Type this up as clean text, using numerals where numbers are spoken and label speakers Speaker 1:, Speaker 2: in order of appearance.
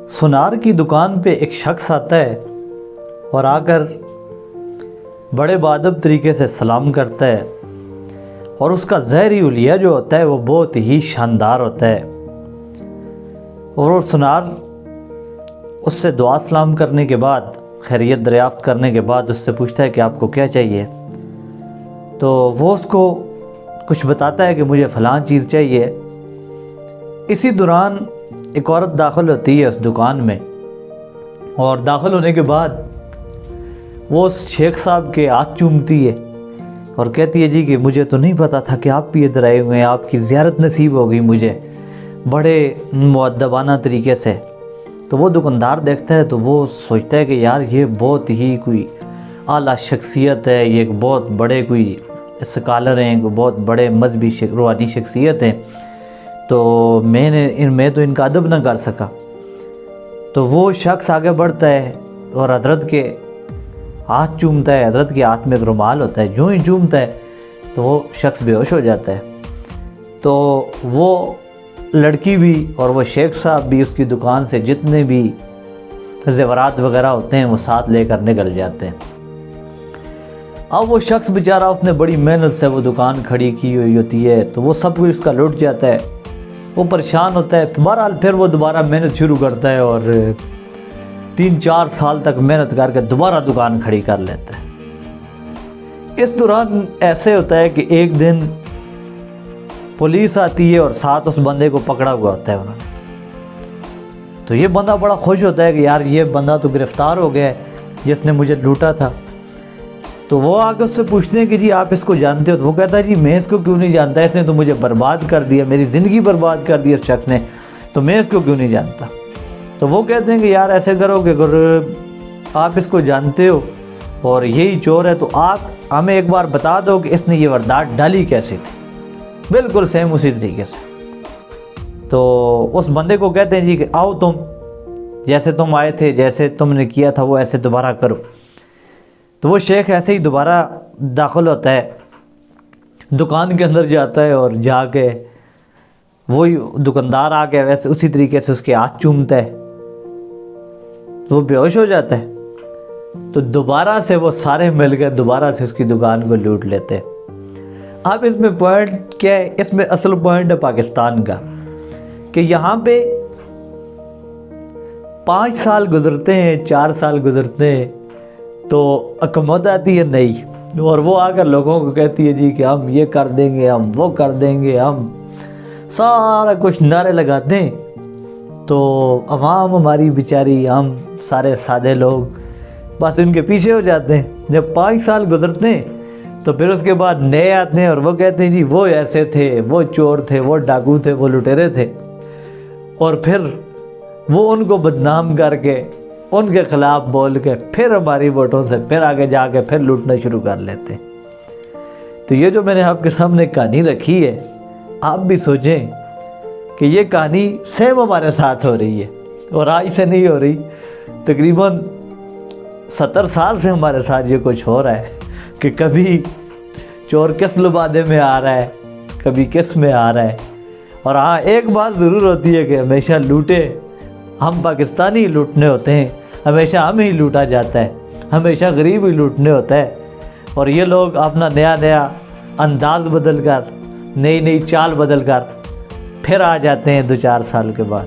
Speaker 1: سنار کی دکان پہ ایک شخص آتا ہے اور آ کر بڑے بادب طریقے سے سلام کرتا ہے، اور اس کا ظاہری حلیہ جو ہوتا ہے وہ بہت ہی شاندار ہوتا ہے، اور وہ سنار اس سے دعا سلام کرنے کے بعد، خیریت دریافت کرنے کے بعد اس سے پوچھتا ہے کہ آپ کو کیا چاہیے، تو وہ اس کو کچھ بتاتا ہے کہ مجھے فلاں چیز چاہیے۔ اسی دوران ایک عورت داخل ہوتی ہے اس دکان میں، اور داخل ہونے کے بعد وہ اس شیخ صاحب کے ہاتھ چومتی ہے اور کہتی ہے جی کہ مجھے تو نہیں پتا تھا کہ آپ بھی ادھر آئے ہوئے ہیں، آپ کی زیارت نصیب ہو گئی مجھے بڑے مؤدبانہ طریقے سے۔ تو وہ دکاندار دیکھتا ہے تو وہ سوچتا ہے کہ یار یہ بہت ہی کوئی اعلیٰ شخصیت ہے، یہ ایک بہت بڑے کوئی اسکالر ہیں، کوئی بہت بڑے مذہبی روحانی شخصیت ہیں، تو میں تو ان کا ادب نہ کر سکا۔ تو وہ شخص آگے بڑھتا ہے اور حضرت کے ہاتھ چومتا ہے۔ حضرت کے ہاتھ میں ایک رومال ہوتا ہے، جو ہی چومتا ہے تو وہ شخص بے ہوش ہو جاتا ہے۔ تو وہ لڑکی بھی اور وہ شیخ صاحب بھی اس کی دکان سے جتنے بھی زیورات وغیرہ ہوتے ہیں وہ ساتھ لے کر نکل جاتے ہیں۔ اب وہ شخص بیچارہ، اس نے بڑی محنت سے وہ دکان کھڑی کی ہوئی ہوتی ہے، تو وہ سب کچھ اس کا لٹ جاتا ہے، وہ پریشان ہوتا ہے۔ بہرحال پھر وہ دوبارہ محنت شروع کرتا ہے اور 3-4 سال تک محنت کر کے دوبارہ دکان کھڑی کر لیتا ہے۔ اس دوران ایسے ہوتا ہے کہ ایک دن پولیس آتی ہے اور ساتھ اس بندے کو پکڑا ہوا ہوتا ہے انہوں نے۔ تو یہ بندہ بڑا خوش ہوتا ہے کہ یار یہ بندہ تو گرفتار ہو گیا ہے جس نے مجھے لوٹا تھا۔ تو وہ آ کے اس سے پوچھتے ہیں کہ جی آپ اس کو جانتے ہو؟ تو وہ کہتا ہے جی میں اس کو کیوں نہیں جانتا، اس نے تو مجھے برباد کر دیا، میری زندگی برباد کر دی اس شخص نے، تو میں اس کو کیوں نہیں جانتا۔ تو وہ کہتے ہیں کہ یار ایسے کرو کہ اگر آپ اس کو جانتے ہو اور یہی چور ہے تو آپ ہمیں ایک بار بتا دو کہ اس نے یہ واردات ڈالی کیسے تھی، بالکل سیم اسی طریقے سے۔ تو اس بندے کو کہتے ہیں جی کہ آؤ تم، جیسے تم آئے تھے، جیسے تم نے کیا تھا وہ ایسے دوبارہ کرو۔ تو وہ شیخ ایسے ہی دوبارہ داخل ہوتا ہے، دکان کے اندر جاتا ہے اور جا کے وہی دکاندار آ کے ویسے اسی طریقے سے اس کے ہاتھ چومتا ہے، تو وہ بے ہوش ہو جاتا ہے۔ تو دوبارہ سے وہ سارے مل کے دوبارہ سے اس کی دکان کو لوٹ لیتے ہیں۔ اب اس میں پوائنٹ کیا ہے؟ اس میں اصل پوائنٹ ہے پاکستان کا، کہ یہاں پہ 5 سال گزرتے ہیں، 4 سال گزرتے ہیں تو حکومت آتی ہے نئی، اور وہ آ کر لوگوں کو کہتی ہے جی کہ ہم یہ کر دیں گے، ہم وہ کر دیں گے، ہم سارا کچھ نعرے لگاتے ہیں۔ تو عوام ہماری بیچاری، ہم سارے سادے لوگ بس ان کے پیچھے ہو جاتے ہیں۔ جب 5 سال گزرتے ہیں تو پھر اس کے بعد نئے آتے ہیں اور وہ کہتے ہیں جی وہ ایسے تھے، وہ چور تھے، وہ ڈاکو تھے، وہ لٹیرے تھے، اور پھر وہ ان کو بدنام کر کے ان کے خلاف بول کے پھر ہماری ووٹوں سے پھر آگے جا کے پھر لوٹنا شروع کر لیتے ہیں۔ تو یہ جو میں نے آپ کے سامنے کہانی رکھی ہے، آپ بھی سوچیں کہ یہ کہانی سیم ہمارے ساتھ ہو رہی ہے، اور آج سے نہیں ہو رہی، تقریباً 70 سال سے ہمارے ساتھ یہ کچھ ہو رہا ہے کہ کبھی چور کس لبادے میں آ رہا ہے، کبھی کس میں آ رہا ہے۔ اور ہاں ایک بات ضرور ہوتی ہے کہ ہمیشہ لوٹے ہم پاکستانی لوٹنے ہوتے ہیں، ہمیشہ ہم ہی لوٹا جاتا ہے، ہمیشہ غریب ہی لوٹنے ہوتا ہے، اور یہ لوگ اپنا نیا نیا انداز بدل کر، نئی نئی چال بدل کر پھر آ جاتے ہیں 2-4 سال کے بعد۔